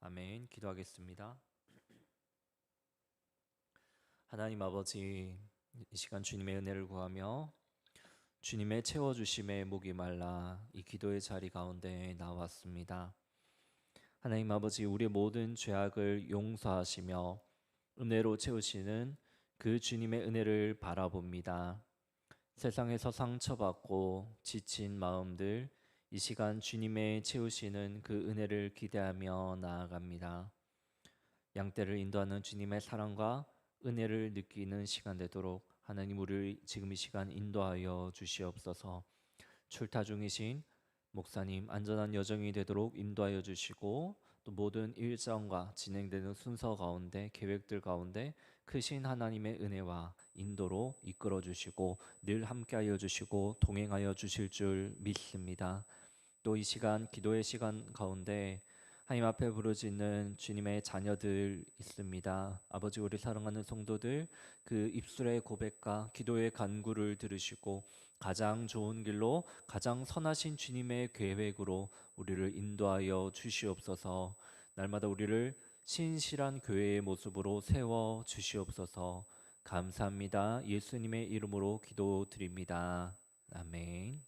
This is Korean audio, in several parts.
아멘. 기도하겠습니다. 하나님 아버지, 이 시간 주님의 은혜를 구하며 주님의 채워주심에 목이 말라 이 기도의 자리 가운데 나왔습니다. 하나님 아버지, 우리의 모든 죄악을 용서하시며 은혜로 채우시는 그 주님의 은혜를 바라봅니다. 세상에서 상처받고 지친 마음들, 이 시간 주님의 채우시는 그 은혜를 기대하며 나아갑니다. 양떼를 인도하는 주님의 사랑과 은혜를 느끼는 시간 되도록 하나님, 우리를 지금 이 시간 인도하여 주시옵소서. 출타 중이신 목사님 안전한 여정이 되도록 인도하여 주시고, 또 모든 일정과 진행되는 순서 가운데, 계획들 가운데 크신 하나님의 은혜와 인도로 이끌어 주시고 늘 함께하여 주시고 동행하여 주실 줄 믿습니다. 또 이 시간, 기도의 시간 가운데 하나님 앞에 부르짖는 주님의 자녀들 있습니다. 아버지, 우리 사랑하는 성도들, 그 입술의 고백과 기도의 간구를 들으시고 가장 좋은 길로, 가장 선하신 주님의 계획으로 우리를 인도하여 주시옵소서. 날마다 우리를 신실한 교회의 모습으로 세워 주시옵소서. 감사합니다. 예수님의 이름으로 기도드립니다. 아멘.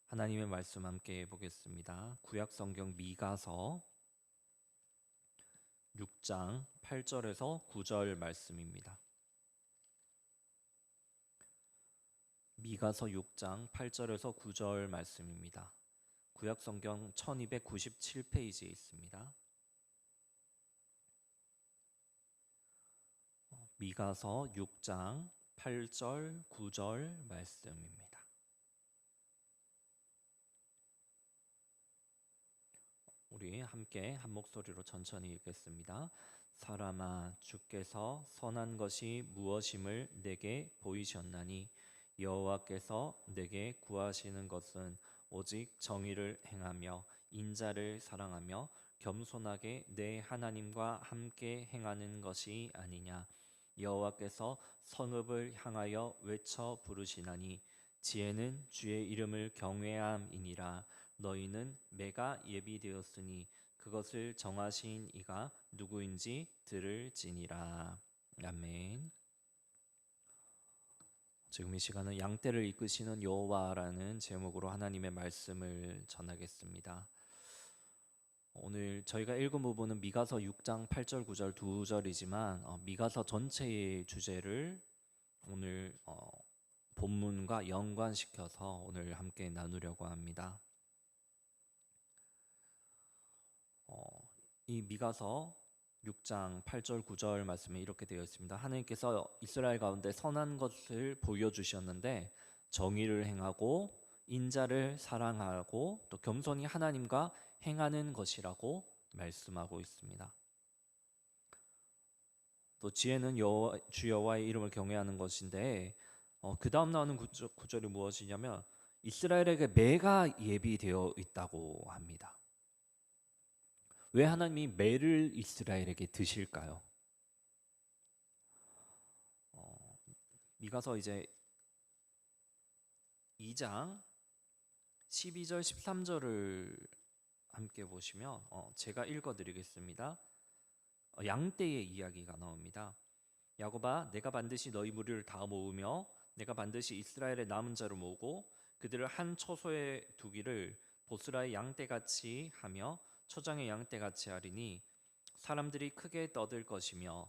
하나님의 말씀 함께 보겠습니다. 구약 성경 미가서 6장 8절에서 9절 말씀입니다. 미가서 6장 8절에서 9절 말씀입니다. 구약 성경 1297페이지에 있습니다. 미가서 6장 8절 9절 말씀입니다. 우리 함께 한 목소리로 천천히 읽겠습니다. 사람아, 주께서 선한 것이 무엇임을 내게 보이셨나니 여호와께서 내게 구하시는 것은 오직 정의를 행하며 인자를 사랑하며 겸손하게 내 하나님과 함께 행하는 것이 아니냐. 여호와께서 성읍을 향하여 외쳐 부르시나니 지혜는 주의 이름을 경외함이니라. 너희는 매가 예비되었으니 그것을 정하신 이가 누구인지 들을지니라. 아멘. 지금 이 시간은 양떼를 이끄시는 여호와라는 제목으로 하나님의 말씀을 전하겠습니다. 오늘 저희가 읽은 부분은 미가서 6장 8절 9절 두 절이지만 미가서 전체의 주제를 오늘 본문과 연관시켜서 오늘 함께 나누려고 합니다. 이 미가서 6장 8절 9절 말씀에 이렇게 되어 있습니다. 하나님께서 이스라엘 가운데 선한 것을 보여주셨는데 정의를 행하고 인자를 사랑하고 또 겸손히 하나님과 행하는 것이라고 말씀하고 있습니다. 또 지혜는 주 여호와의 이름을 경외하는 것인데 그 다음 나오는 구절이 무엇이냐면 이스라엘에게 매가 예비되어 있다고 합니다. 왜 하나님이 매를 이스라엘에게 드실까요? 미가서 이제 2장 12절 13절을 함께 보시면 제가 읽어드리겠습니다. 양떼의 이야기가 나옵니다. 야곱아, 내가 반드시 너희 무리를 다 모으며 내가 반드시 이스라엘의 남은 자를 모으고 그들을 한 초소에 두기를 보스라의 양떼같이 하며 초장의 양떼같이 하리니 사람들이 크게 떠들 것이며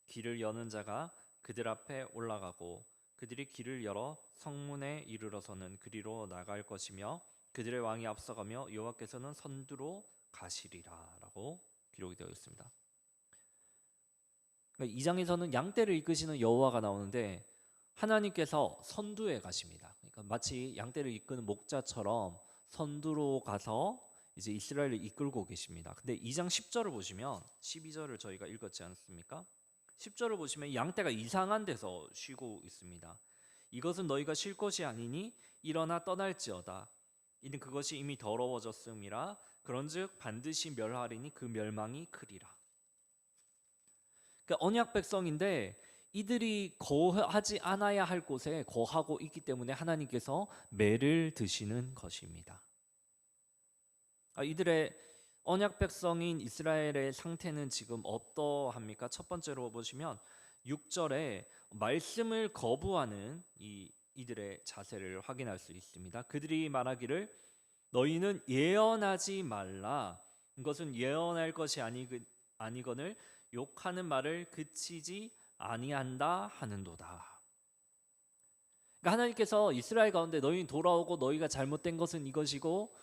길을 여는 자가 그들 앞에 올라가고 그들이 길을 열어 성문에 이르러서는 그리로 나갈 것이며 그들의 왕이 앞서가며 여호와께서는 선두로 가시리라 라고 기록이 되어 있습니다. 그러니까 2장에서는 양떼를 이끄시는 여호와가 나오는데 하나님께서 선두에 가십니다. 그러니까 마치 양떼를 이끄는 목자처럼 선두로 가서 이제 이스라엘을 이끌고 계십니다. 근데 2장 10절을 보시면 12절을 저희가 읽었지 않습니까? 10절을 보시면 양떼가 이상한 데서 쉬고 있습니다. 이것은 너희가 쉴 것이 아니니 일어나 떠날지어다. 이는 그것이 이미 더러워졌음이라. 그런즉 반드시 멸하리니 그 멸망이 크리라. 그러니까 언약 백성인데 이들이 거하지 않아야 할 곳에 거하고 있기 때문에 하나님께서 매를 드시는 것입니다. 이들의 언약 백성인 이스라엘의 상태는 지금 어떠합니까? 첫 번째로 보시면 6절에 말씀을 거부하는 이들의 자세를 확인할 수 있습니다. 그들이 말하기를 너희는 예언하지 말라. 이것은 예언할 것이 아니거늘 욕하는 말을 그치지 아니한다 하는도다. 그러니까 하나님께서 이스라엘 가운데 너희 돌아오고 너희가 잘못된 것은 이것이고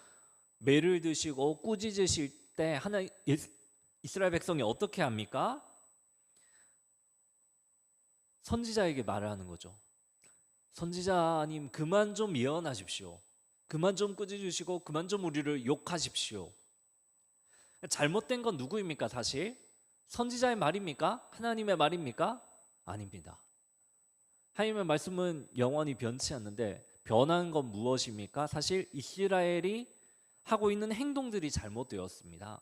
매를 드시고 꾸짖으실 때 이스라엘 백성이 어떻게 합니까? 선지자에게 말을 하는 거죠. 선지자님 그만 좀 예언하십시오. 그만 좀 꾸짖으시고 그만 좀 우리를 욕하십시오. 잘못된 건 누구입니까? 사실 선지자의 말입니까? 하나님의 말입니까? 아닙니다. 하나님의 말씀은 영원히 변치 않는데 변한 건 무엇입니까? 사실 이스라엘이 하고 있는 행동들이 잘못되었습니다.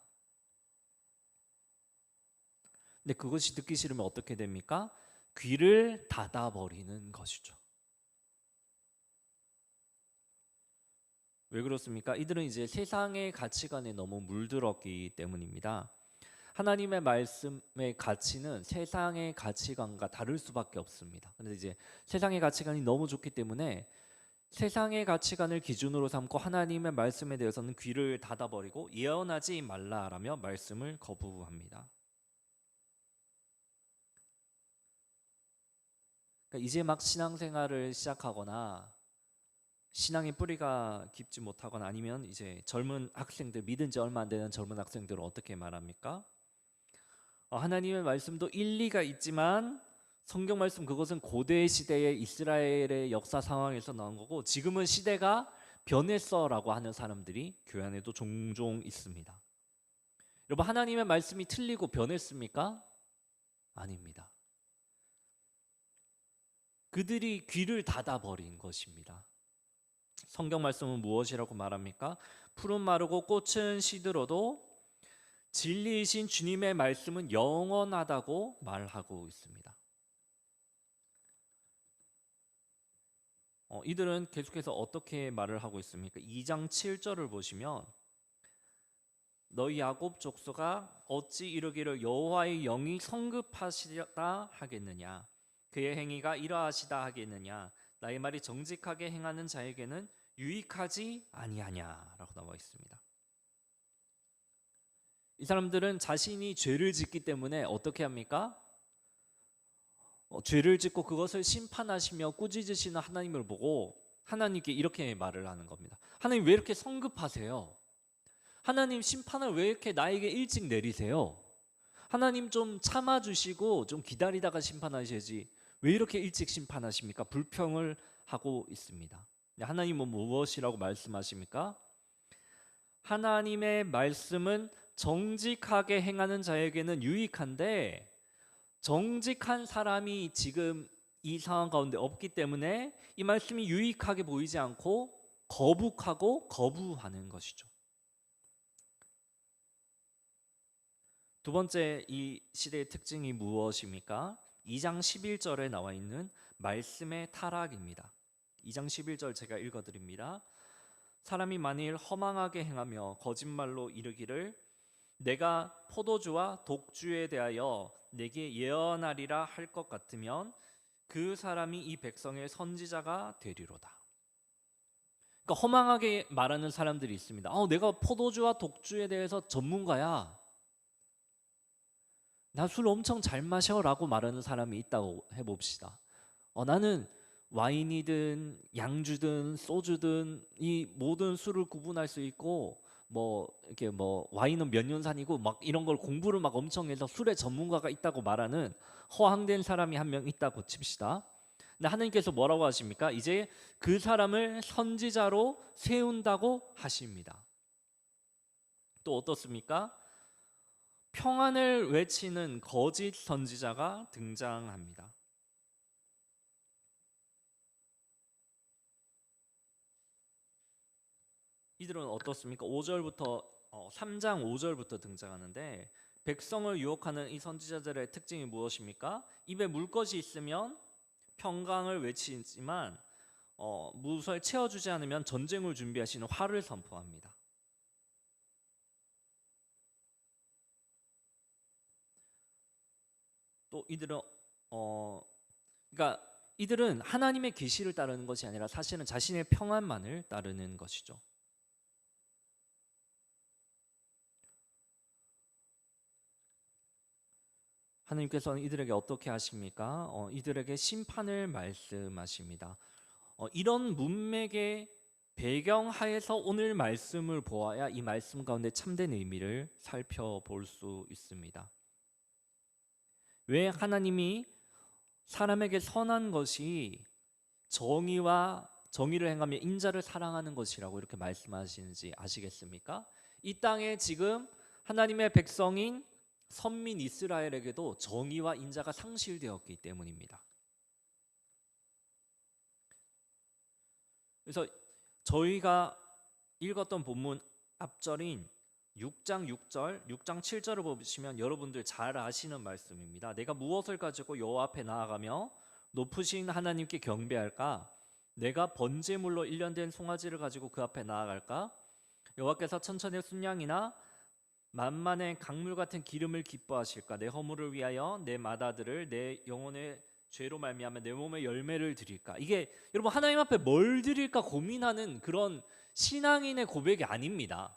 근데 그것이 듣기 싫으면 어떻게 됩니까? 귀를 닫아버리는 것이죠. 왜 그렇습니까? 이들은 이제 세상의 가치관에 너무 물들었기 때문입니다. 하나님의 말씀의 가치는 세상의 가치관과 다를 수밖에 없습니다. 그런데 이제 세상의 가치관이 너무 좋기 때문에 세상의 가치관을 기준으로 삼고 하나님의 말씀에 대해서는 귀를 닫아버리고 예언하지 말라라며 말씀을 거부합니다. 그러니까 이제 막 신앙생활을 시작하거나 신앙의 뿌리가 깊지 못하거나 아니면 이제 젊은 학생들, 믿은 지 얼마 안 되는 젊은 학생들은 어떻게 말합니까? 하나님의 말씀도 일리가 있지만 성경 말씀 그것은 고대 시대의 이스라엘의 역사 상황에서 나온 거고 지금은 시대가 변했어라고 하는 사람들이 교회 안에도 종종 있습니다. 여러분 하나님의 말씀이 틀리고 변했습니까? 아닙니다. 그들이 귀를 닫아버린 것입니다. 성경 말씀은 무엇이라고 말합니까? 풀은 마르고 꽃은 시들어도 진리이신 주님의 말씀은 영원하다고 말하고 있습니다. 이들은 계속해서 어떻게 말을 하고 있습니까? 2장 7절을 보시면 너희 야곱 족속아 어찌 이르기를 여호와의 영이 성급하시다 하겠느냐 그의 행위가 이러하시다 하겠느냐 나의 말이 정직하게 행하는 자에게는 유익하지 아니하냐라고 나와 있습니다. 이 사람들은 자신이 죄를 짓기 때문에 어떻게 합니까? 죄를 짓고 그것을 심판하시며 꾸짖으시는 하나님을 보고 하나님께 이렇게 말을 하는 겁니다. 하나님 왜 이렇게 성급하세요? 하나님 심판을 왜 이렇게 나에게 일찍 내리세요? 하나님 좀 참아주시고 좀 기다리다가 심판하셔야지 왜 이렇게 일찍 심판하십니까? 불평을 하고 있습니다. 하나님은 무엇이라고 말씀하십니까? 하나님의 말씀은 정직하게 행하는 자에게는 유익한데 정직한 사람이 지금 이 상황 가운데 없기 때문에 이 말씀이 유익하게 보이지 않고 거북하고 거부하는 것이죠. 두 번째 이 시대의 특징이 무엇입니까? 2장 11절에 나와 있는 말씀의 타락입니다. 2장 11절 제가 읽어드립니다. 사람이 만일 허망하게 행하며 거짓말로 이르기를 내가 포도주와 독주에 대하여 내게 예언하리라 할 것 같으면 그 사람이 이 백성의 선지자가 되리로다. 그러니까 허망하게 말하는 사람들이 있습니다. 내가 포도주와 독주에 대해서 전문가야. 나 술 엄청 잘 마셔라고 말하는 사람이 있다고 해봅시다. 나는 와인이든 양주든 소주든 이 모든 술을 구분할 수 있고 이렇게 와인은 몇 년산이고 막 이런 걸 공부를 막 엄청 해서 술의 전문가가 있다고 말하는 허황된 사람이 한 명 있다고 칩시다. 근데 하나님께서 뭐라고 하십니까? 이제 그 사람을 선지자로 세운다고 하십니다. 또 어떻습니까? 평안을 외치는 거짓 선지자가 등장합니다. 이들은 어떻습니까? 5절부터 3장 5절부터 등장하는데 백성을 유혹하는 이 선지자들의 특징이 무엇입니까? 입에 물 것이 있으면 평강을 외치지만 무엇을 채워주지 않으면 전쟁을 준비하시는 화를 선포합니다. 또 이들은 그러니까 이들은 하나님의 계시를 따르는 것이 아니라 사실은 자신의 평안만을 따르는 것이죠. 하나님께서는 이들에게 어떻게 하십니까? 이들에게 심판을 말씀하십니다. 이런 문맥의 배경하에서 오늘 말씀을 보아야 이 말씀 가운데 참된 의미를 살펴볼 수 있습니다. 왜 하나님이 사람에게 선한 것이 정의를 행하며 인자를 사랑하는 것이라고 이렇게 말씀하시는지 아시겠습니까? 이 땅에 지금 하나님의 백성인 선민 이스라엘에게도 정의와 인자가 상실되었기 때문입니다. 그래서 저희가 읽었던 본문 앞절인 6장 6절, 6장 7절을 보시면 여러분들 잘 아시는 말씀입니다. 내가 무엇을 가지고 여호와 앞에 나아가며 높으신 하나님께 경배할까? 내가 번제물로 일련된 송아지를 가지고 그 앞에 나아갈까? 여호와께서 천천의 순양이나 만만의 강물 같은 기름을 기뻐하실까? 내 허물을 위하여 내 맏아들을 내 영혼의 죄로 말미암아 내 몸에 열매를 드릴까? 이게 여러분 하나님 앞에 뭘 드릴까 고민하는 그런 신앙인의 고백이 아닙니다.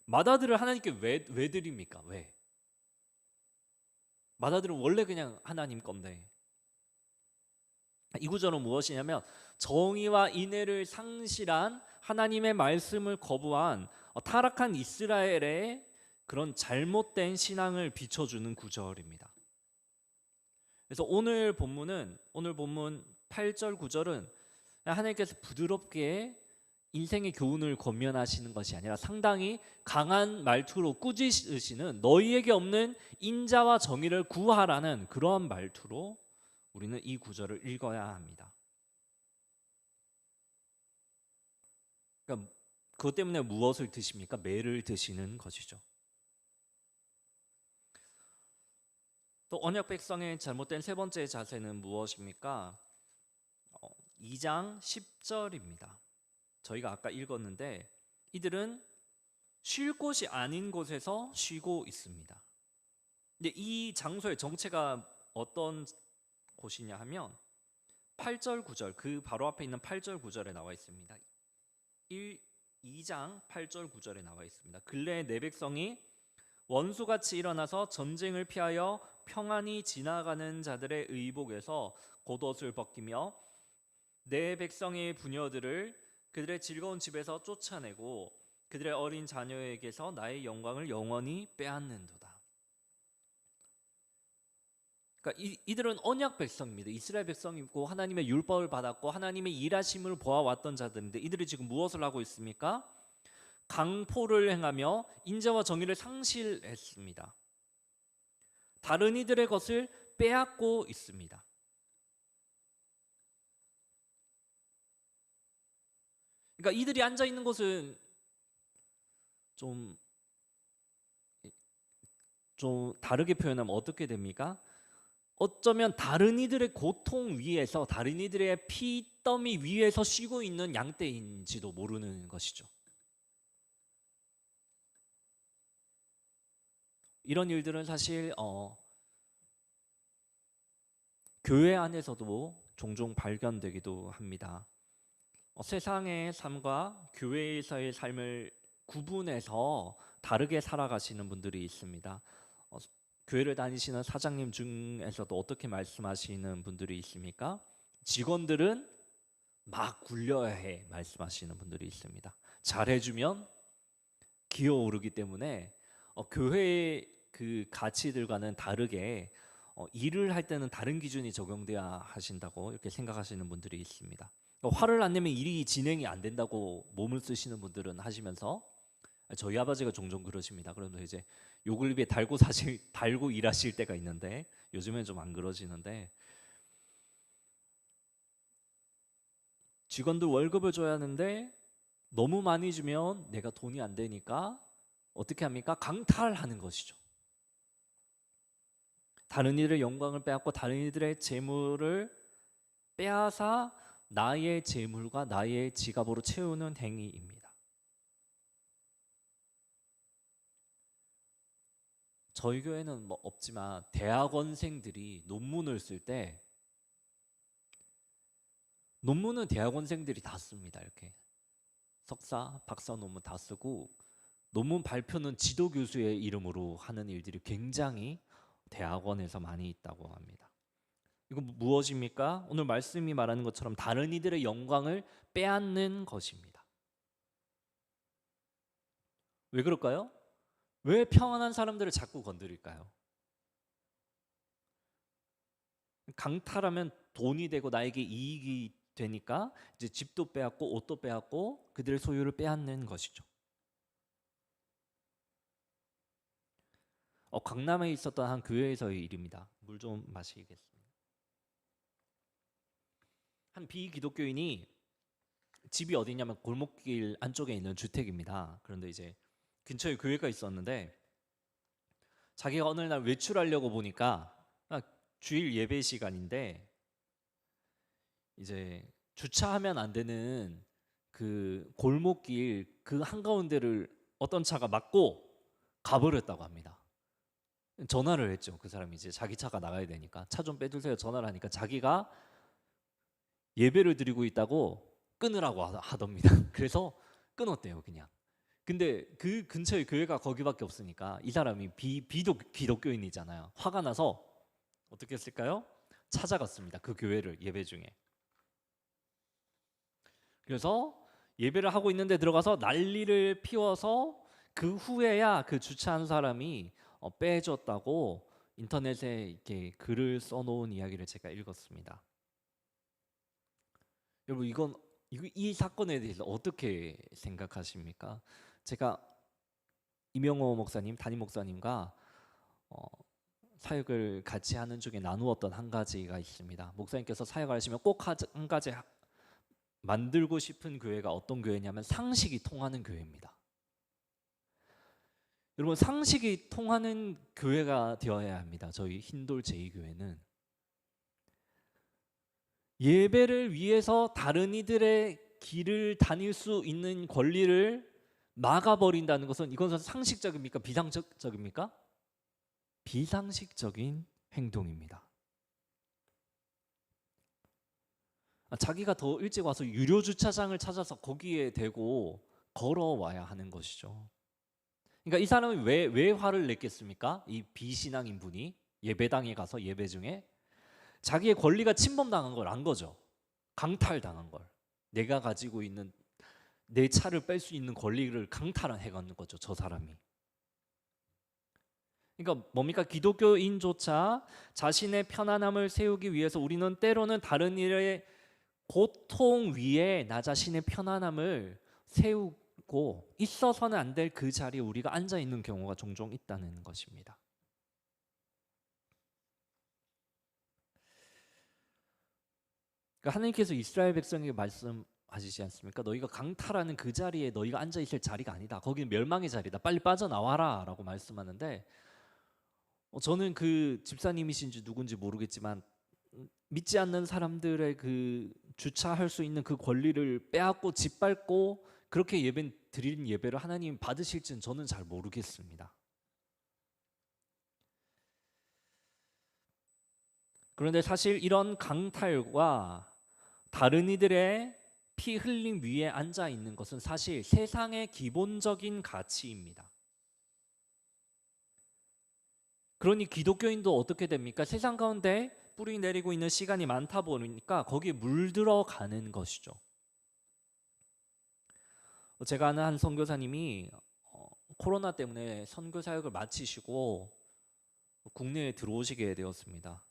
맏아들을 하나님께 왜 드립니까? 왜? 맏아들은 원래 그냥 하나님 건데. 이 구절은 무엇이냐면 정의와 인애를 상실한 하나님의 말씀을 거부한 타락한 이스라엘의 그런 잘못된 신앙을 비춰주는 구절입니다. 그래서 오늘 본문 8절 9절은 하나님께서 부드럽게 인생의 교훈을 권면하시는 것이 아니라 상당히 강한 말투로 꾸짖으시는 너희에게 없는 인자와 정의를 구하라는 그러한 말투로 우리는 이 구절을 읽어야 합니다. 그러니까 그것 때문에 무엇을 드십니까? 매를 드시는 것이죠. 또 언약 백성의 잘못된 세 번째 자세는 무엇입니까? 2장 10절입니다. 저희가 아까 읽었는데 이들은 쉴 곳이 아닌 곳에서 쉬고 있습니다. 근데 이 장소의 정체가 어떤 곳이냐 하면 8절 9절 그 바로 앞에 있는 8절 9절에 나와 있습니다. 2장 8절 9절에 나와 있습니다. 근래에 내 백성이 원수같이 일어나서 전쟁을 피하여 평안히 지나가는 자들의 의복에서 겉옷을 벗기며 내 백성의 부녀들을 그들의 즐거운 집에서 쫓아내고 그들의 어린 자녀에게서 나의 영광을 영원히 빼앗는도다. 그러니까 이들은 언약 백성입니다. 이스라엘 백성이고 하나님의 율법을 받았고 하나님의 일하심을 보아왔던 자들인데 이들이 지금 무엇을 하고 있습니까? 강포를 행하며 인자와 정의를 상실했습니다. 다른 이들의 것을 빼앗고 있습니다. 그러니까 이들이 앉아 있는 곳은 좀 다르게 표현하면 어떻게 됩니까? 어쩌면 다른 이들의 고통 위에서 다른 이들의 피더미 위에서 쉬고 있는 양떼인지도 모르는 것이죠. 이런 일들은 사실 교회 안에서도 종종 발견되기도 합니다. 세상의 삶과 교회에서의 삶을 구분해서 다르게 살아가시는 분들이 있습니다. 교회를 다니시는 사장님 중에서도 어떻게 말씀하시는 분들이 있습니까? 직원들은 막 굴려야 해 말씀하시는 분들이 있습니다. 잘해주면 기어오르기 때문에 교회의 그 가치들과는 다르게 일을 할 때는 다른 기준이 적용돼야 하신다고 이렇게 생각하시는 분들이 있습니다. 화를 안 내면 일이 진행이 안 된다고 몸을 쓰시는 분들은 하시면서 저희 아버지가 종종 그러십니다. 그러면서 이제 욕을 입에 달고 일하실 때가 있는데 요즘엔 좀 안 그러시는데 직원들 월급을 줘야 하는데 너무 많이 주면 내가 돈이 안 되니까 어떻게 합니까? 강탈하는 것이죠. 다른 이들의 영광을 빼앗고 다른 이들의 재물을 빼앗아 나의 재물과 나의 지갑으로 채우는 행위입니다. 저희 교회는 뭐 없지만 대학원생들이 논문을 쓸 때 논문은 대학원생들이 다 씁니다. 이렇게 석사, 박사 논문 다 쓰고 논문 발표는 지도 교수의 이름으로 하는 일들이 굉장히 대학원에서 많이 있다고 합니다. 이건 무엇입니까? 오늘 말씀이 말하는 것처럼 다른 이들의 영광을 빼앗는 것입니다. 왜 그럴까요? 왜 평안한 사람들을 자꾸 건드릴까요? 강탈하면 돈이 되고 나에게 이익이 되니까 이제 집도 빼앗고 옷도 빼앗고 그들의 소유를 빼앗는 것이죠. 강남에 있었던 한 교회에서의 일입니다. 물 좀 마시겠습니다. 한 비기독교인이 집이 어디냐면 골목길 안쪽에 있는 주택입니다. 그런데 이제 근처에 교회가 있었는데 자기가 어느 날 외출하려고 보니까 주일 예배 시간인데 이제 주차하면 안 되는 그 골목길 그 한가운데를 어떤 차가 막고 가버렸다고 합니다. 전화를 했죠. 그 사람이 이제 자기 차가 나가야 되니까 차 좀 빼주세요 전화를 하니까 자기가 예배를 드리고 있다고 끊으라고 하답니다. 그래서 끊었대요 그냥. 근데 그 근처에 교회가 거기밖에 없으니까 이 사람이 기독교인이잖아요. 화가 나서 어떻게 했을까요? 찾아갔습니다. 그 교회를 예배 중에. 그래서 예배를 하고 있는데 들어가서 난리를 피워서 그 후에야 그 주차한 사람이 빼줬다고 인터넷에 이렇게 글을 써놓은 이야기를 제가 읽었습니다. 여러분 이 사건에 대해서 어떻게 생각하십니까? 제가 이명호 목사님, 담임 목사님과 사역을 같이 하는 중에 나누었던 한 가지가 있습니다. 목사님께서 사역을 하시면 꼭 한 가지 만들고 싶은 교회가 어떤 교회냐면 상식이 통하는 교회입니다. 여러분 상식이 통하는 교회가 되어야 합니다. 저희 흰돌 제2교회는 예배를 위해서 다른 이들의 길을 다닐 수 있는 권리를 막아버린다는 것은 이것은 상식적입니까? 비상식적입니까? 비상식적인 행동입니다. 자기가 더 일찍 와서 유료 주차장을 찾아서 거기에 대고 걸어와야 하는 것이죠. 그러니까 이 사람이 왜 화를 냈겠습니까? 이 비신앙인 분이 예배당에 가서 예배 중에 자기의 권리가 침범당한 걸 안 거죠. 강탈당한 걸. 내가 가지고 있는 내 차를 뺄 수 있는 권리를 강탈해가는 거죠. 저 사람이. 그러니까 뭡니까? 기독교인조차 자신의 편안함을 세우기 위해서 우리는 때로는 다른 일의 고통 위에 나 자신의 편안함을 세우고 있어서는 안 될 그 자리에 우리가 앉아 있는 경우가 종종 있다는 것입니다. 그러니까 하나님께서 이스라엘 백성에게 말씀하시지 않습니까? 너희가 강탈하는 그 자리에 너희가 앉아 있을 자리가 아니다. 거기는 멸망의 자리다. 빨리 빠져나와라 라고 말씀하는데 저는 그 집사님이신지 누군지 모르겠지만 믿지 않는 사람들의 그 주차할 수 있는 그 권리를 빼앗고 짓밟고 그렇게 드린 예배를 하나님 받으실지는 저는 잘 모르겠습니다. 그런데 사실 이런 강탈과 다른 이들의 피 흘림 위에 앉아 있는 것은 사실 세상의 기본적인 가치입니다. 그러니 기독교인도 어떻게 됩니까? 세상 가운데 뿌리 내리고 있는 시간이 많다 보니까 거기에 물들어가는 것이죠. 제가 아는 한 선교사님이 코로나 때문에 선교 사역을 마치시고 국내에 들어오시게 되었습니다.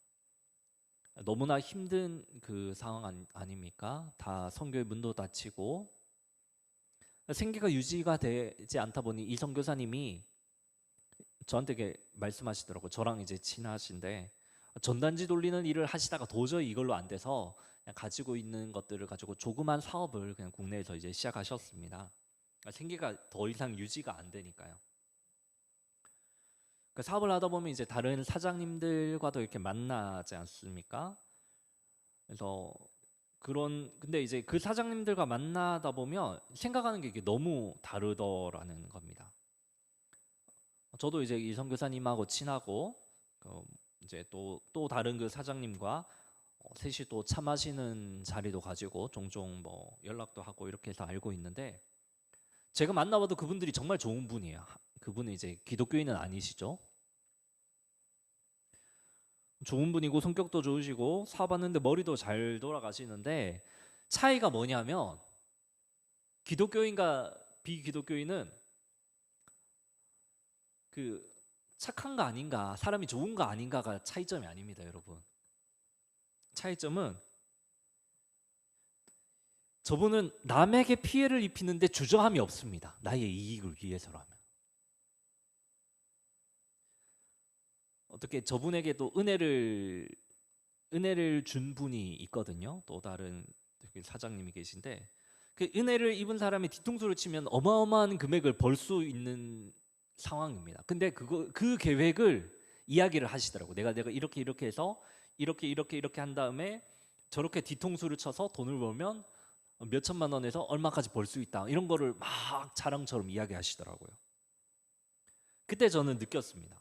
너무나 힘든 그 상황 아닙니까? 다 선교의 문도 닫히고 생계가 유지가 되지 않다 보니 이 선교사님이 저한테 말씀하시더라고요. 저랑 이제 친하신데 전단지 돌리는 일을 하시다가 도저히 이걸로 안 돼서 그냥 가지고 있는 것들을 가지고 조그만 사업을 그냥 국내에서 이제 시작하셨습니다. 생계가 더 이상 유지가 안 되니까요. 그 사업을 하다 보면 이제 다른 사장님들과도 이렇게 만나지 않습니까? 그래서 근데 이제 그 사장님들과 만나다 보면 생각하는 게 이게 너무 다르더라는 겁니다. 저도 이제 이 선교사님하고 친하고 이제 또 다른 그 사장님과 셋이 또 차 마시는 자리도 가지고 종종 뭐 연락도 하고 이렇게 해서 알고 있는데, 제가 만나봐도 그분들이 정말 좋은 분이에요. 그분은 이제 기독교인은 아니시죠. 좋은 분이고 성격도 좋으시고 사봤는데 머리도 잘 돌아가시는데, 차이가 뭐냐면 기독교인과 비기독교인은 그 착한가 아닌가, 사람이 좋은가 아닌가가 차이점이 아닙니다, 여러분. 차이점은 저분은 남에게 피해를 입히는데 주저함이 없습니다. 나의 이익을 위해서라면. 어떻게 저분에게도 은혜를 준 분이 있거든요. 또 다른 사장님이 계신데, 그 은혜를 입은 사람이 뒤통수를 치면 어마어마한 금액을 벌 수 있는 상황입니다. 근데 그 계획을 이야기를 하시더라고. 내가 이렇게 해서 이렇게 한 다음에 저렇게 뒤통수를 쳐서 돈을 벌면 몇 천만 원에서 얼마까지 벌 수 있다, 이런 거를 막 자랑처럼 이야기하시더라고요. 그때 저는 느꼈습니다.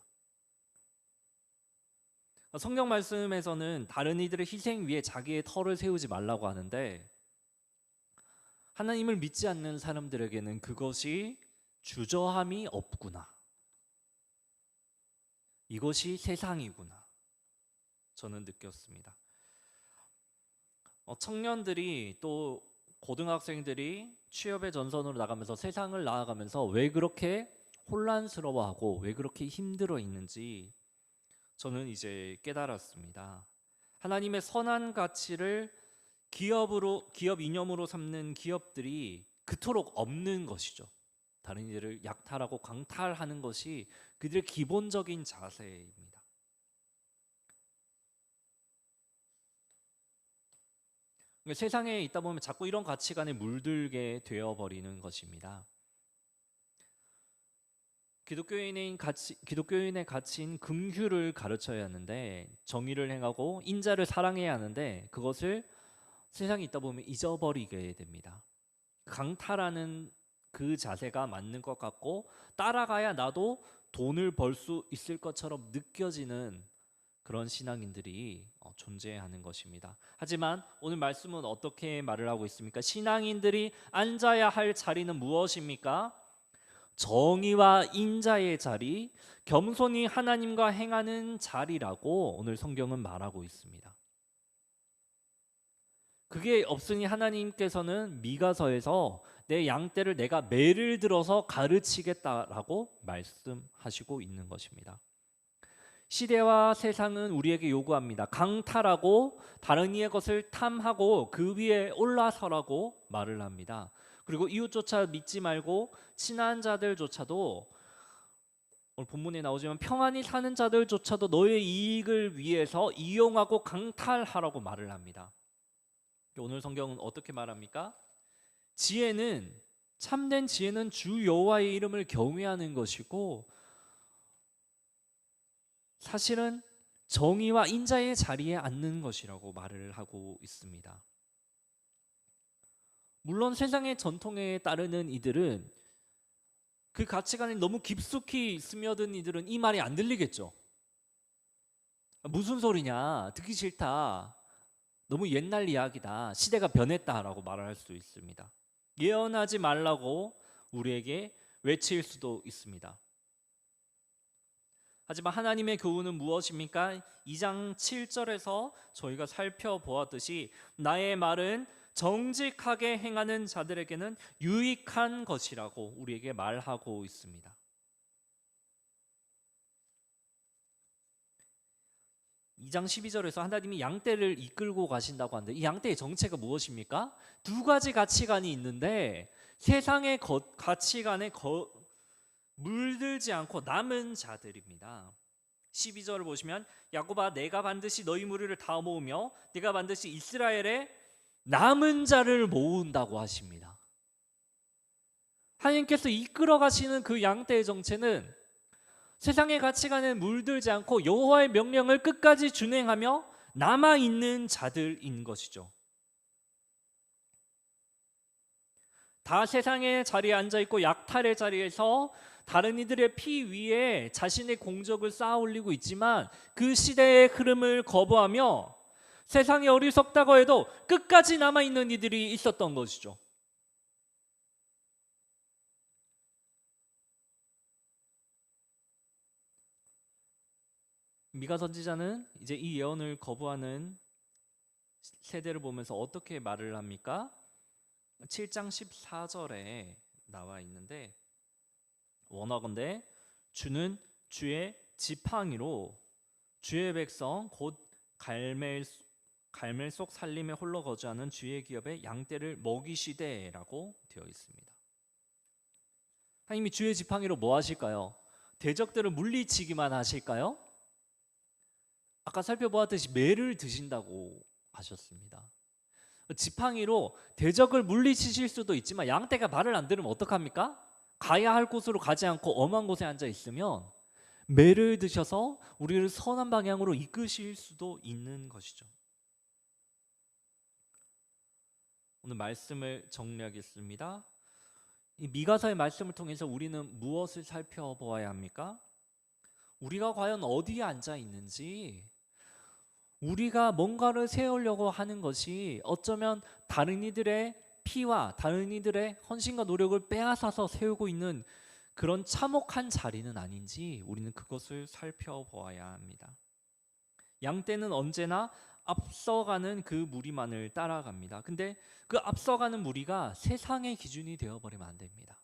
성경 말씀에서는 다른 이들의 희생 위에 자기의 터를 세우지 말라고 하는데, 하나님을 믿지 않는 사람들에게는 그것이 주저함이 없구나, 이것이 세상이구나, 저는 느꼈습니다. 청년들이 또 고등학생들이 취업의 전선으로 나가면서 세상을 나아가면서 왜 그렇게 혼란스러워하고 왜 그렇게 힘들어 있는지 저는 이제 깨달았습니다. 하나님의 선한 가치를 기업 이념으로 삼는 기업들이 그토록 없는 것이죠. 다른 이들을 약탈하고 강탈하는 것이 그들의 기본적인 자세입니다. 세상에 있다 보면 자꾸 이런 가치관에 물들게 되어버리는 것입니다. 기독교인의 가치인 긍휼을 가르쳐야 하는데, 정의를 행하고 인자를 사랑해야 하는데, 그것을 세상에 있다 보면 잊어버리게 됩니다. 강탈하는 그 자세가 맞는 것 같고, 따라가야 나도 돈을 벌 수 있을 것처럼 느껴지는 그런 신앙인들이 존재하는 것입니다. 하지만 오늘 말씀은 어떻게 말을 하고 있습니까? 신앙인들이 앉아야 할 자리는 무엇입니까? 정의와 인자의 자리, 겸손히 하나님과 행하는 자리라고 오늘 성경은 말하고 있습니다. 그게 없으니 하나님께서는 미가서에서 내 양떼를 내가 매를 들어서 가르치겠다라고 말씀하시고 있는 것입니다. 시대와 세상은 우리에게 요구합니다. 강탈하고 다른 이의 것을 탐하고 그 위에 올라서라고 말을 합니다. 그리고 이웃조차 믿지 말고 친한 자들조차도, 오늘 본문에 나오지만 평안히 사는 자들조차도 너의 이익을 위해서 이용하고 강탈하라고 말을 합니다. 오늘 성경은 어떻게 말합니까? 참된 지혜는 주 여호와의 이름을 경외하는 것이고, 사실은 정의와 인자의 자리에 앉는 것이라고 말을 하고 있습니다. 물론 세상의 전통에 따르는 이들은, 그 가치관이 너무 깊숙이 스며든 이들은 이 말이 안 들리겠죠. 무슨 소리냐, 듣기 싫다, 너무 옛날 이야기다, 시대가 변했다라고 말을 할 수 있습니다. 예언하지 말라고 우리에게 외칠 수도 있습니다. 하지만 하나님의 교훈은 무엇입니까? 2장 7절에서 저희가 살펴보았듯이 나의 말은 정직하게 행하는 자들에게는 유익한 것이라고 우리에게 말하고 있습니다. 2장 12절에서 하나님이 양떼를 이끌고 가신다고 하는데, 이 양떼의 정체가 무엇입니까? 두 가지 가치관이 있는데 세상의 가치관에 물들지 않고 남은 자들입니다. 12절을 보시면 야곱아 내가 반드시 너희 무리를 다 모으며 네가 반드시 이스라엘의 남은 자를 모은다고 하십니다. 하나님께서 이끌어 가시는 그 양떼의 정체는 세상의 가치관에 물들지 않고 여호와의 명령을 끝까지 준행하며 남아있는 자들인 것이죠. 다 세상의 자리에 앉아있고 약탈의 자리에서 다른 이들의 피 위에 자신의 공적을 쌓아 올리고 있지만 그 시대의 흐름을 거부하며 세상이 어리석다고 해도 끝까지 남아있는 이들이 있었던 것이죠. 미가 선지자는 이제 이 예언을 거부하는 세대를 보면서 어떻게 말을 합니까? 7장 14절에 나와 있는데, 원어건대 주는 주의 지팡이로 주의 백성 곧 갈멜 속 살림에 홀로 거주하는 주의 기업의 양떼를 먹이시되라고 되어 있습니다. 하나님이 주의 지팡이로 뭐 하실까요? 대적들을 물리치기만 하실까요? 아까 살펴보았듯이 매를 드신다고 하셨습니다. 지팡이로 대적을 물리치실 수도 있지만 양떼가 말을 안 들으면 어떡합니까? 가야 할 곳으로 가지 않고 엄한 곳에 앉아 있으면 매를 드셔서 우리를 선한 방향으로 이끄실 수도 있는 것이죠. 오늘 말씀을 정리하겠습니다. 이 미가서의 말씀을 통해서 우리는 무엇을 살펴보아야 합니까? 우리가 과연 어디에 앉아 있는지, 우리가 뭔가를 세우려고 하는 것이 어쩌면 다른 이들의 피와 다른 이들의 헌신과 노력을 빼앗아서 세우고 있는 그런 참혹한 자리는 아닌지 우리는 그것을 살펴보아야 합니다. 양떼는 언제나 앞서가는 그 무리만을 따라갑니다. 근데 그 앞서가는 무리가 세상의 기준이 되어버리면 안 됩니다.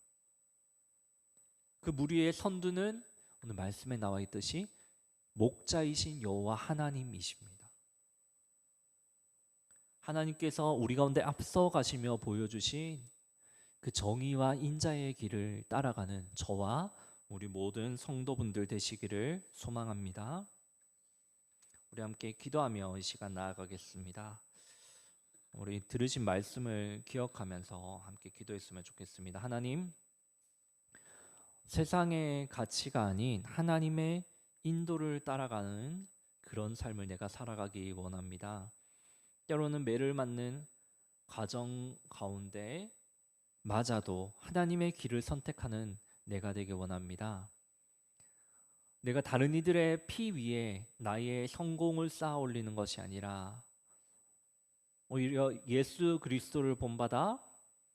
그 무리의 선두는 오늘 말씀에 나와 있듯이 목자이신 여호와 하나님이십니다. 하나님께서 우리 가운데 앞서가시며 보여주신 그 정의와 인자의 길을 따라가는 저와 우리 모든 성도분들 되시기를 소망합니다. 우리 함께 기도하며 이 시간 나아가겠습니다. 우리 들으신 말씀을 기억하면서 함께 기도했으면 좋겠습니다. 하나님, 세상의 가치가 아닌 하나님의 인도를 따라가는 그런 삶을 내가 살아가기 원합니다. 때로는 매를 맞는 과정 가운데 맞아도 하나님의 길을 선택하는 내가 되길 원합니다. 내가 다른 이들의 피 위에 나의 성공을 쌓아 올리는 것이 아니라 오히려 예수 그리스도를 본받아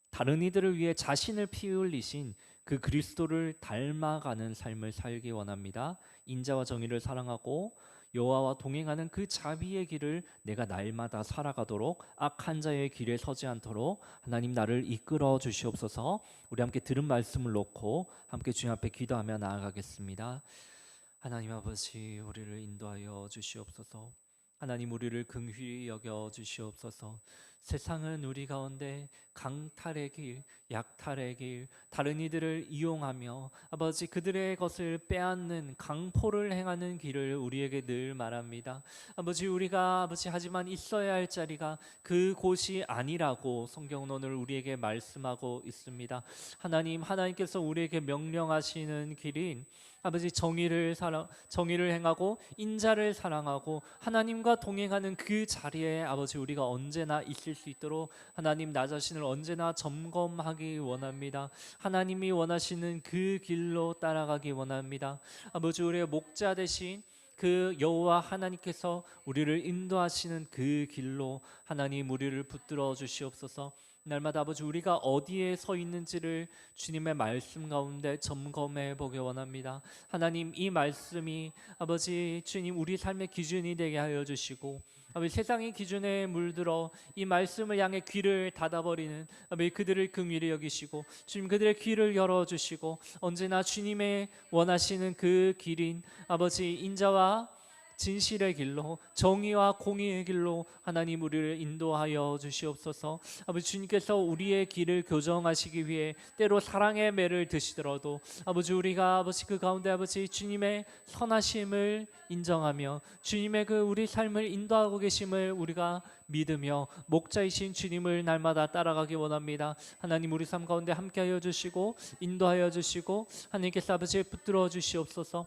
다른 이들을 위해 자신을 피 흘리신 그 그리스도를 닮아가는 삶을 살기 원합니다. 인자와 정의를 사랑하고 여호와와 동행하는 그 자비의 길을 내가 날마다 살아가도록 악한 자의 길에 서지 않도록 하나님 나를 이끌어 주시옵소서. 우리 함께 들은 말씀을 놓고 함께 주님 앞에 기도하며 나아가겠습니다. 하나님 아버지, 우리를 인도하여 주시옵소서. 하나님, 우리를 긍휼히 여겨 주시옵소서. 세상은 우리 가운데 강탈의 길, 약탈의 길, 다른 이들을 이용하며 아버지 그들의 것을 빼앗는 강포를 행하는 길을 우리에게 늘 말합니다. 아버지, 우리가 하지만 있어야 할 자리가 그곳이 아니라고 성경은 오늘 우리에게 말씀하고 있습니다. 하나님께서 우리에게 명령하시는 길인 아버지 정의를 행하고 인자를 사랑하고 하나님과 동행하는 그 자리에 아버지 우리가 언제나 있을 수 있도록 하나님 나 자신을 언제나 점검하기 원합니다. 하나님이 원하시는 그 길로 따라가기 원합니다. 아버지, 우리의 목자 되신 그 여호와 하나님께서 우리를 인도하시는 그 길로 하나님 우리를 붙들어 주시옵소서. 날마다 아버지 우리가 어디에 서 있는지를 주님의 말씀 가운데 점검해 보기 원합니다. 하나님, 이 말씀이 아버지 주님 우리 삶의 기준이 되게 하여 주시고 아버지 세상의 기준에 물들어 이 말씀을 향해 귀를 닫아버리는 아버지 그들을 긍휼히 여기시고 주님 그들의 귀를 열어주시고 언제나 주님의 원하시는 그 길인 아버지 인자와 진실의 길로 정의와 공의의 길로 하나님 우리를 인도하여 주시옵소서. 아버지 주님께서 우리의 길을 교정하시기 위해 때로 사랑의 매를 드시더라도 아버지 우리가 아버지 그 가운데 아버지 주님의 선하심을 인정하며 주님의 그 우리 삶을 인도하고 계심을 우리가 믿으며 목자이신 주님을 날마다 따라가기 원합니다. 하나님 우리 삶 가운데 함께하여 주시고 인도하여 주시고 하나님께서 아버지 붙들어 주시옵소서.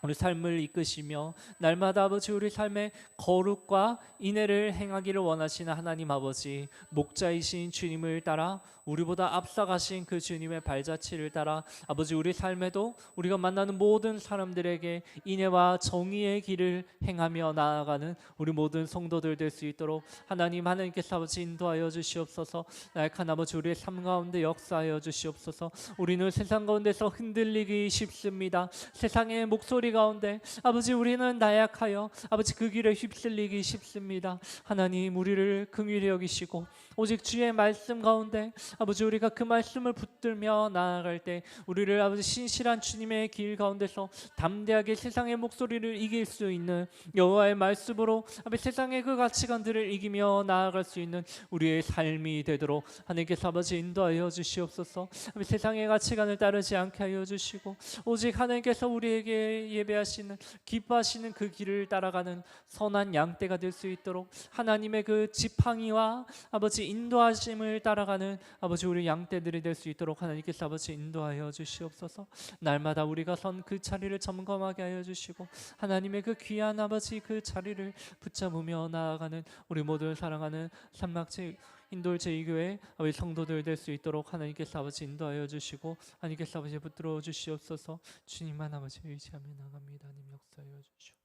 우리 삶을 이끄시며 날마다 아버지 우리 삶의 거룩과 인애를 행하기를 원하시는 하나님 아버지, 목자이신 주님을 따라 우리보다 앞서가신 그 주님의 발자취를 따라 아버지 우리 삶에도 우리가 만나는 모든 사람들에게 인애와 정의의 길을 행하며 나아가는 우리 모든 성도들 될 수 있도록 하나님께서 아버지 인도하여 주시옵소서. 나약한 아버지 우리의 삶 가운데 역사하여 주시옵소서. 우리는 세상 가운데서 흔들리기 쉽습니다. 세상의 목소리 가운데 아버지 우리는 나약하여 아버지 그 길에 휩쓸리기 쉽습니다. 하나님 우리를 긍휼히 여기시고 오직 주의 말씀 가운데 아버지 우리가 그 말씀을 붙들며 나아갈 때 우리를 아버지 신실한 주님의 길 가운데서 담대하게 세상의 목소리를 이길 수 있는 여호와의 말씀으로 아버지 세상의 그 가치관들을 이기며 나아갈 수 있는 우리의 삶이 되도록 하나님께서 아버지 인도하여 주시옵소서. 아버지 세상의 가치관을 따르지 않게 하여 주시고 오직 하나님께서 우리에게 예배하시는 기뻐하시는 그 길을 따라가는 선한 양떼가 될 수 있도록 하나님의 그 지팡이와 아버지 인도하심을 따라가는 아버지 우리 양떼들이 될 수 있도록 하나님께서 아버지 인도하여 주시옵소서. 날마다 우리가 선 그 자리를 점검하게 하여 주시고 하나님의 그 귀한 아버지 그 자리를 붙잡으며 나아가는 우리 모두 사랑하는 삼막제 인돌 제2교회 아버지 성도들 될 수 있도록 하나님께서 아버지 인도하여 주시고 하나님께서 아버지 붙들어 주시옵소서. 주님만 아버지 의지하며 나갑니다. 하나님 역사하여 주시옵소서.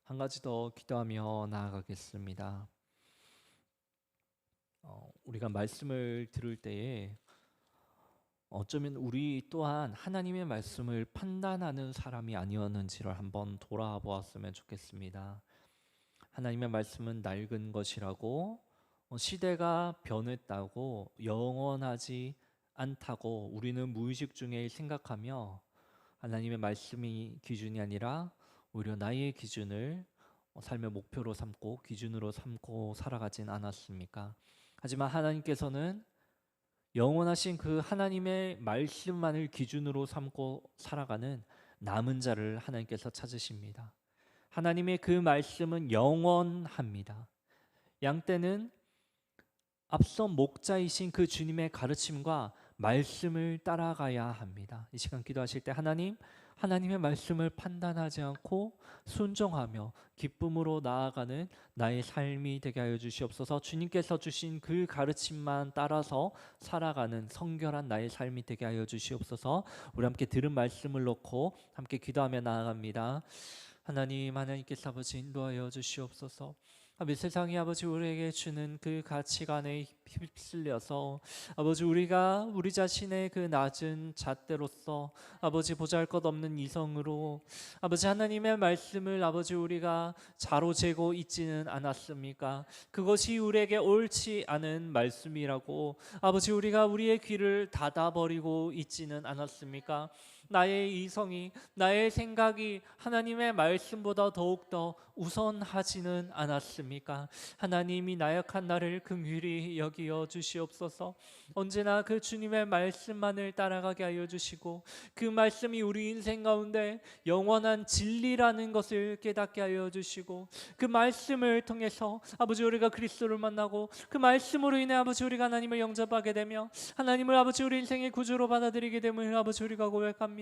한 가지 더 기도하며 나아가겠습니다. 우리가 말씀을 들을 때에 어쩌면 우리 또한 하나님의 말씀을 판단하는 사람이 아니었는지를 한번 돌아보았으면 좋겠습니다. 하나님의 말씀은 낡은 것이라고 시대가 변했다고 영원하지 않다고 우리는 무의식 중에 생각하며 하나님의 말씀이 기준이 아니라 오히려 나의 기준을 삶의 목표로 삼고 기준으로 삼고 살아가진 않았습니까? 하지만 하나님께서는 영원하신 그 하나님의 말씀만을 기준으로 삼고 살아가는 남은 자를 하나님께서 찾으십니다. 하나님의 그 말씀은 영원합니다. 양떼는 앞서 목자이신 그 주님의 가르침과 말씀을 따라가야 합니다. 이 시간 기도하실 때 하나님의 말씀을 판단하지 않고 순종하며 기쁨으로 나아가는 나의 삶이 되게 하여 주시옵소서. 주님께서 주신 그 가르침만 따라서 살아가는 성결한 나의 삶이 되게 하여 주시옵소서. 우리 함께 들은 말씀을 놓고 함께 기도하며 나아갑니다. 하나님께서 아버지 인도하여 주시옵소서. 아버지 세상이 아버지 우리에게 주는 그 가치관에 휩쓸려서 아버지 우리가 우리 자신의 그 낮은 잣대로서 아버지 보잘것없는 이성으로 아버지 하나님의 말씀을 아버지 우리가 자로재고 있지는 않았습니까? 그것이 우리에게 옳지 않은 말씀이라고 아버지 우리가 우리의 귀를 닫아버리고 있지는 않았습니까? 나의 이성이 나의 생각이 하나님의 말씀보다 더욱더 우선하지는 않았습니까? 하나님이 나약한 나를 긍휼히 여기어 주시옵소서. 언제나 그 주님의 말씀만을 따라가게 하여 주시고 그 말씀이 우리 인생 가운데 영원한 진리라는 것을 깨닫게 하여 주시고 그 말씀을 통해서 아버지 우리가 그리스도를 만나고 그 말씀으로 인해 아버지 우리가 하나님을 영접하게 되며 하나님을 아버지 우리 인생의 구주로 받아들이게 됨을 아버지 우리가 고백합니다.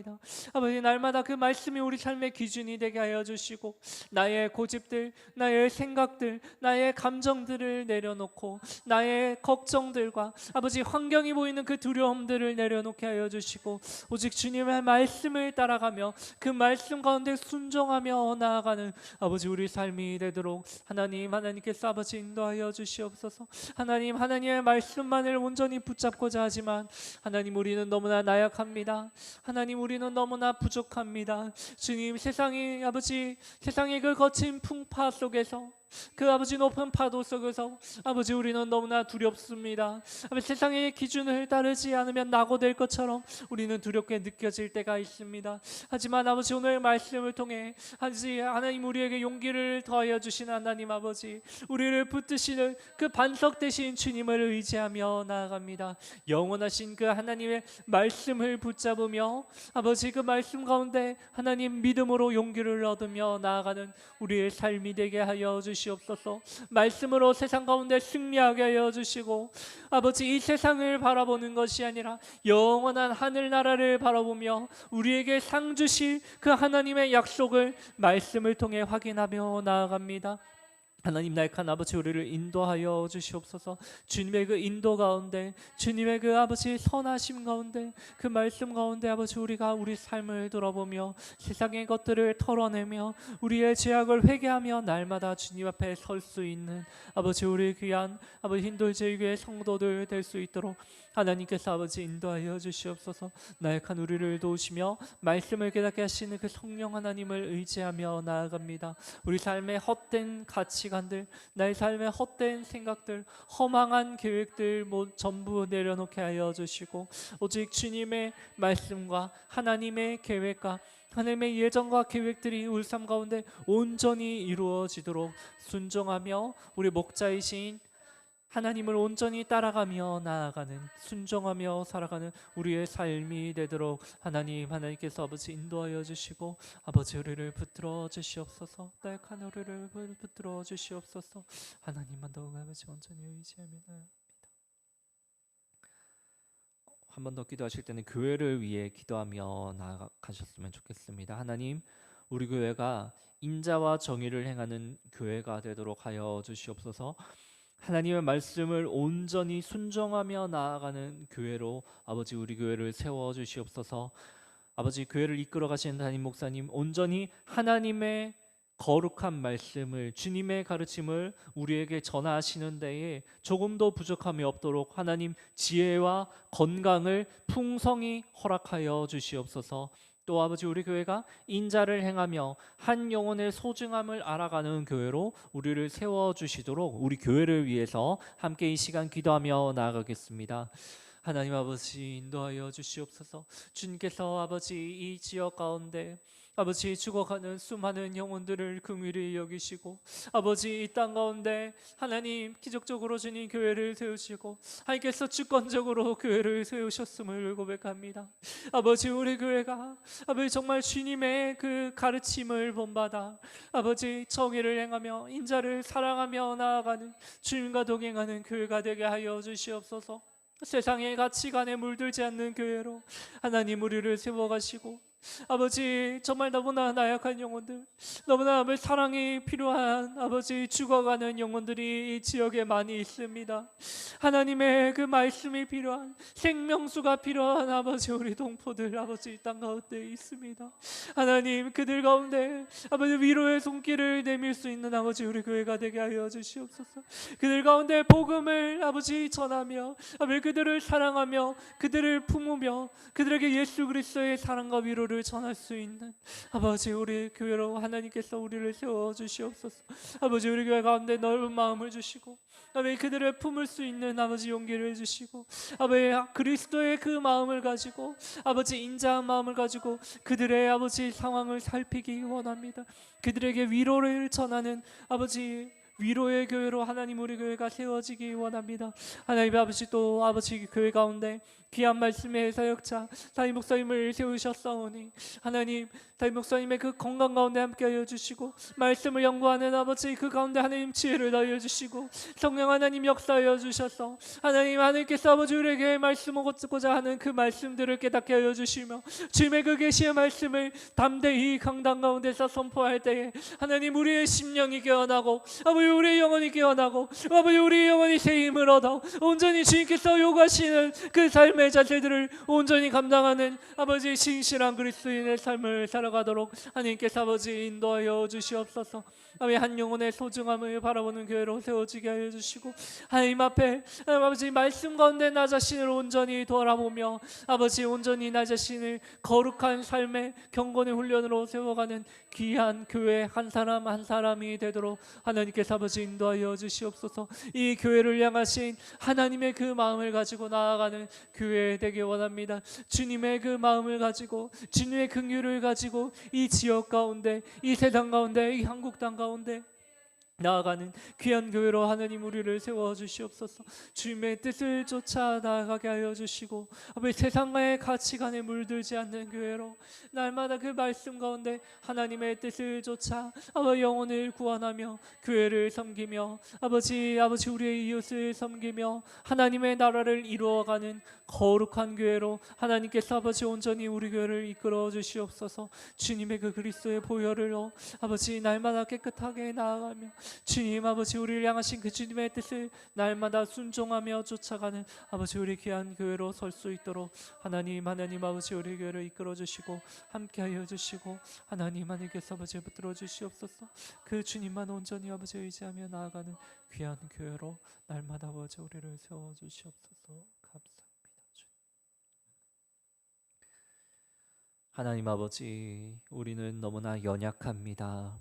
아버지 날마다 그 말씀이 우리 삶의 기준이 되게 하여 주시고 나의 고집들, 나의 생각들, 나의 감정들을 내려놓고 나의 걱정들과 아버지 환경이 보이는 그 두려움들을 내려놓게 하여 주시고 오직 주님의 말씀을 따라가며 그 말씀 가운데 순종하며 나아가는 아버지 우리 삶이 되도록 하나님께서 아버지 인도하여 주시옵소서. 하나님의 말씀만을 온전히 붙잡고자 하지만 하나님 우리는 너무나 나약합니다. 하나님 우리는 너무나 부족합니다. 주님 세상의 그 거친 풍파 속에서 그 아버지 높은 파도 속에서 아버지 우리는 너무나 두렵습니다. 아버지 세상의 기준을 따르지 않으면 낙오될 것처럼 우리는 두렵게 느껴질 때가 있습니다. 하지만 아버지 오늘 말씀을 통해 하나님 우리에게 용기를 더하여 주신 하나님 아버지 우리를 붙드시는 그 반석 되신 주님을 의지하며 나아갑니다. 영원하신 그 하나님의 말씀을 붙잡으며 아버지 그 말씀 가운데 하나님 믿음으로 용기를 얻으며 나아가는 우리의 삶이 되게 하여 주시옵소서. 주시옵소서. 말씀으로 세상 가운데 승리하게 하여 주시고, 아버지 이 세상을 바라보는 것이 아니라 영원한 하늘나라를 바라보며 우리에게 상 주실 그 하나님의 약속을 말씀을 통해 확인하며 나아갑니다. 하나님 나약한 아버지, 우리를 인도하여 주시옵소서. 주님의 그 인도 가운데, 주님의 그 아버지 선하심 가운데, 그 말씀 가운데 아버지, 우리가 우리 삶을 돌아보며 세상의 것들을 털어내며 우리의 죄악을 회개하며 날마다 주님 앞에 설 수 있는 아버지, 우리 귀한 아버지 힌돌제일교회 성도들 될 수 있도록 하나님께서 아버지 인도하여 주시옵소서. 나약한 우리를 도우시며 말씀을 깨닫게 하시는 그 성령 하나님을 의지하며 나아갑니다. 우리 삶의 헛된 가치관들, 나의 삶의 헛된 생각들, 허망한 계획들 전부 내려놓게 하여 주시고, 오직 주님의 말씀과 하나님의 계획과 하나님의 예정과 계획들이 우리 삶 가운데 온전히 이루어지도록 순종하며 우리 목자이신 하나님을 온전히 따라가며 나아가는, 순종하며 살아가는 우리의 삶이 되도록 하나님께서 아버지 인도하여 주시고, 아버지 우리를 붙들어 주시옵소서. 나약한 우리를 붙들어 주시옵소서. 하나님만 더욱 아버지 온전히 의지하며 나아갑니다. 한 번 더 기도하실 때는 교회를 위해 기도하며 나아가셨으면 좋겠습니다. 하나님, 우리 교회가 인자와 정의를 행하는 교회가 되도록 하여 주시옵소서. 하나님의 말씀을 온전히 순종하며 나아가는 교회로 아버지 우리 교회를 세워 주시옵소서. 아버지 교회를 이끌어 가시는 담임 목사님, 온전히 하나님의 거룩한 말씀을, 주님의 가르침을 우리에게 전하시는 데에 조금도 부족함이 없도록 하나님 지혜와 건강을 풍성히 허락하여 주시옵소서. 또 아버지 우리 교회가 인자를 행하며 한 영혼의 소중함을 알아가는 교회로 우리를 세워주시도록 우리 교회를 위해서 함께 이 시간 기도하며 나아가겠습니다. 하나님 아버지 인도하여 주시옵소서. 주님께서 아버지 이 지역 가운데 아버지 죽어가는 수많은 영혼들을 긍휼히 여기시고, 아버지 이 땅 가운데 하나님 기적적으로 주님 교회를 세우시고 하나님께서 주권적으로 교회를 세우셨음을 고백합니다. 아버지 우리 교회가 아버지 정말 주님의 그 가르침을 본받아 아버지 정의를 행하며 인자를 사랑하며 나아가는 주님과 동행하는 교회가 되게 하여 주시옵소서. 세상의 가치관에 물들지 않는 교회로 하나님 우리를 세워가시고, 아버지 정말 너무나 나약한 영혼들, 너무나 아버지 사랑이 필요한 아버지 죽어가는 영혼들이 이 지역에 많이 있습니다. 하나님의 그 말씀이 필요한, 생명수가 필요한 아버지 우리 동포들 아버지 이 땅 가운데 있습니다. 하나님 그들 가운데 아버지 위로의 손길을 내밀 수 있는 아버지 우리 교회가 되게 하여 주시옵소서. 그들 가운데 복음을 아버지 전하며 아버지 그들을 사랑하며 그들을 품으며 그들에게 예수 그리스도의 사랑과 위로를 전할 수 있는 아버지 우리 교회로 하나님께서 우리를 세워주시옵소서. 아버지 우리 교회 가운데 넓은 마음을 주시고 아버지 그들을 품을 수 있는 아버지 용기를 주시고, 아버지 그리스도의 그 마음을 가지고 아버지 인자한 마음을 가지고 그들의 아버지 상황을 살피기 원합니다. 그들에게 위로를 전하는 아버지 위로의 교회로 하나님 우리 교회가 세워지기 원합니다. 하나님 아버지 또 아버지 교회 가운데 귀한 말씀의 사역자 담임 목사님을 세우셨사오니 하나님 담임 목사님의 그 건강 가운데 함께하여 주시고, 말씀을 연구하는 아버지 그 가운데 하나님 지혜를 더하여 주시고, 성령 하나님 역사하여 주셔서 하나님께서 아버지 우리에게 말씀하고자 하는 그 말씀들을 깨닫게 하여 주시며, 주님의 그 계시의 말씀을 담대히 강단 가운데서 선포할 때에 하나님 우리의 심령이 깨어나고 아버지 우리의 영혼이 깨어나고 아버지 우리의 영혼이 새 힘을 얻어 온전히 주님께서 요구하시는 그 삶의 자세들을 온전히 감당하는 아버지 신실한 그리스도인의 삶을 살아가도록 하나님께서 아버지 인도하여 주시옵소서. 아버지 한 영혼의 소중함을 바라보는 교회로 세워지게 하여 주시고, 하나님 앞에 아버지 말씀 가운데 나 자신을 온전히 돌아보며 아버지 온전히 나 자신을 거룩한 삶의 경건의 훈련으로 세워가는 귀한 교회 한 사람 한 사람이 되도록 하나님께서 아버지 인도하여 주시옵소서. 이 교회를 향하신 하나님의 그 마음을 가지고 나아가는 교회 되기 원합니다. 주님의 그 마음을 가지고 주님의 긍휼을 가지고 이 지역 가운데, 이 세상 가운데, 이 한국 땅 가운데 나아가는 귀한 교회로 하나님 우리를 세워주시옵소서. 주님의 뜻을 쫓아 나아가게 하여 주시고 아버지 세상의 가치관에 물들지 않는 교회로 날마다 그 말씀 가운데 하나님의 뜻을 쫓아 아버지 영혼을 구원하며 교회를 섬기며 아버지 우리의 이웃을 섬기며 하나님의 나라를 이루어가는 거룩한 교회로 하나님께서 아버지 온전히 우리 교회를 이끌어 주시옵소서. 주님의 그 그리스도의 보혈로 아버지 날마다 깨끗하게 나아가며 주님 아버지 우리를 향하신 그 주님의 뜻을 날마다 순종하며 쫓아가는 아버지 우리 귀한 교회로 설 수 있도록 하나님 아버지 우리 교회를 이끌어 주시고 함께하여 주시고 하나님께서 아버지 붙들어 주시옵소서. 그 주님만 온전히 아버지 의지하며 나아가는 귀한 교회로 날마다 아버지 우리를 세워 주시옵소서. 감사합니다. 하나님 아버지, 우리는 너무나 연약합니다.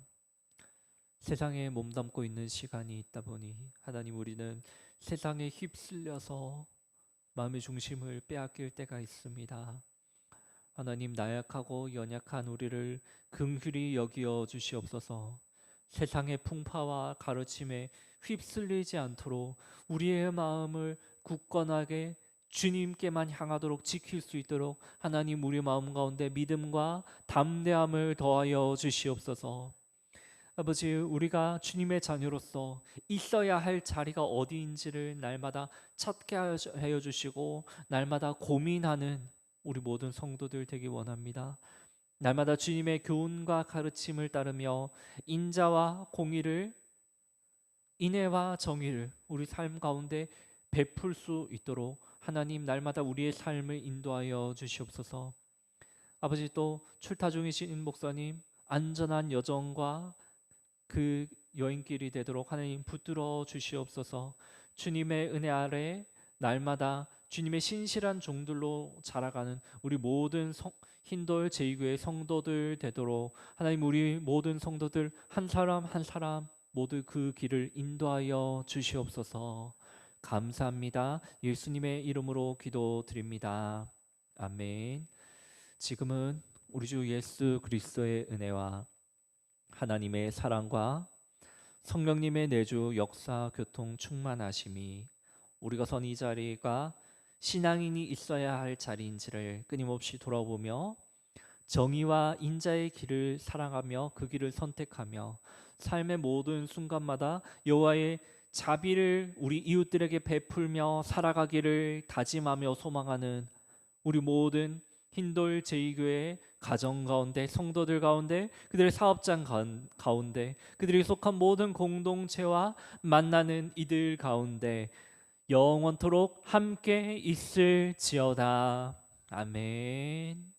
세상에 몸담고 있는 시간이 있다 보니 하나님 우리는 세상에 휩쓸려서 마음의 중심을 빼앗길 때가 있습니다. 하나님 나약하고 연약한 우리를 긍휼히 여기어 주시옵소서. 세상의 풍파와 가르침에 휩쓸리지 않도록 우리의 마음을 굳건하게 주님께만 향하도록 지킬 수 있도록 하나님 우리 마음 가운데 믿음과 담대함을 더하여 주시옵소서. 아버지 우리가 주님의 자녀로서 있어야 할 자리가 어디인지를 날마다 찾게 하여 주시고 날마다 고민하는 우리 모든 성도들 되기 원합니다. 날마다 주님의 교훈과 가르침을 따르며 인자와 공의를 인애와 정의를 우리 삶 가운데 베풀 수 있도록 하나님 날마다 우리의 삶을 인도하여 주시옵소서. 아버지 또 출타 중이신 목사님 안전한 여정과 그 여인길이 되도록 하나님 붙들어 주시옵소서. 주님의 은혜 아래 날마다 주님의 신실한 종들로 자라가는 우리 모든 흰돌 제2교회 성도들 되도록 하나님 우리 모든 성도들 한 사람 한 사람 모두 그 길을 인도하여 주시옵소서. 감사합니다. 예수님의 이름으로 기도드립니다. 아멘. 지금은 우리 주 예수 그리스도의 은혜와 하나님의 사랑과 성령님의 내주 역사 교통 충만하심이 우리가 선 이 자리가 신앙인이 있어야 할 자리인지를 끊임없이 돌아보며 정의와 인자의 길을 사랑하며 그 길을 선택하며 삶의 모든 순간마다 여호와의 자비를 우리 이웃들에게 베풀며 살아가기를 다짐하며 소망하는 우리 모든 흰돌 제2교회 가정 가운데 성도들 가운데 그들의 사업장 가운데 그들이 속한 모든 공동체와 만나는 이들 가운데 영원토록 함께 있을지어다. 아멘.